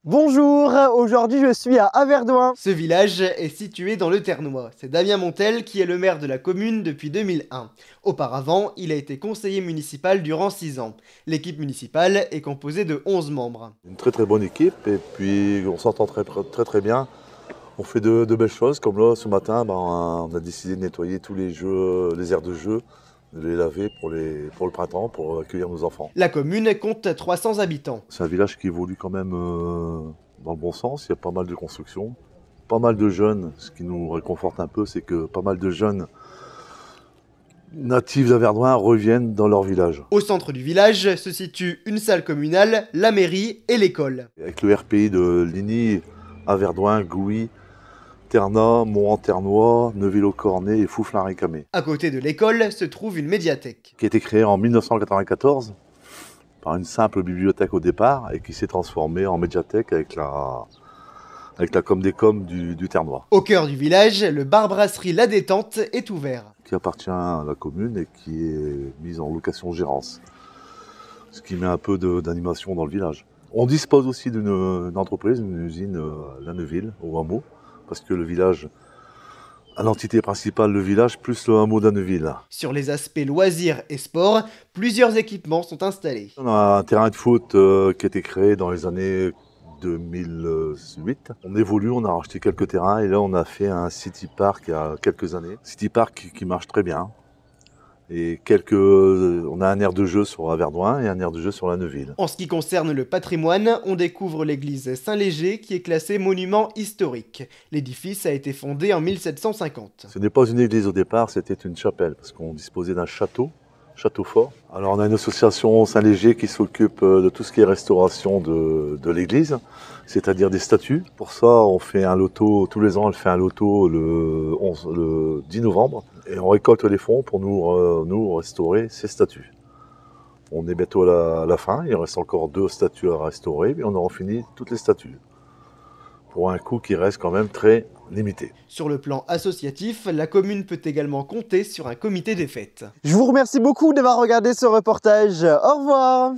Bonjour, aujourd'hui je suis à Averdoing. Ce village est situé dans le Ternois. C'est Damien Montel qui est le maire de la commune depuis 2001. Auparavant, il a été conseiller municipal durant 6 ans. L'équipe municipale est composée de 11 membres. Une très bonne équipe et puis on s'entend très bien. On fait de belles choses comme là ce matin, on a décidé de nettoyer tous les aires de jeu, de les laver pour le printemps, pour accueillir nos enfants. La commune compte 300 habitants. C'est un village qui évolue quand même dans le bon sens, il y a pas mal de constructions, pas mal de jeunes. Ce qui nous réconforte un peu, c'est que pas mal de jeunes natifs d'Averdoing reviennent dans leur village. Au centre du village se situe une salle communale, la mairie et l'école. Avec le RPI de Ligny, Averdoing, Gouy, Ternat, Mont-en-Ternois, Neuville-au-Cornet et Fouflin-Récamé. À côté de l'école se trouve une médiathèque. Qui a été créée en 1994 par une simple bibliothèque au départ et qui s'est transformée en médiathèque avec la com des coms du Ternois. Au cœur du village, le bar-brasserie La Détente est ouvert. Qui appartient à la commune et qui est mise en location-gérance. Ce qui met un peu d'animation dans le village. On dispose aussi d'une entreprise, une usine à La Neuville, au hameau, parce que le village, l'entité principale, le village, plus le hameau d'Anneville. Sur les aspects loisirs et sport, plusieurs équipements sont installés. On a un terrain de foot qui a été créé dans les années 2008. On évolue, on a racheté quelques terrains et là on a fait un City Park il y a quelques années. City Park qui marche très bien. Et on a un aire de jeu sur Averdoing et un aire de jeu sur la Neuville. En ce qui concerne le patrimoine, on découvre l'église Saint-Léger qui est classée monument historique. L'édifice a été fondé en 1750. Ce n'est pas une église au départ, c'était une chapelle parce qu'on disposait d'un château fort. Alors on a une association Saint-Léger qui s'occupe de tout ce qui est restauration de l'église, c'est-à-dire des statues. Pour ça, on fait un loto, tous les ans, elle fait un loto le 10 novembre. Et on récolte les fonds pour nous restaurer ces statues. On est bientôt à la fin, il reste encore 2 statues à restaurer, et on aura fini toutes les statues. Pour un coût qui reste quand même très limité. Sur le plan associatif, la commune peut également compter sur un comité des fêtes. Je vous remercie beaucoup d'avoir regardé ce reportage. Au revoir.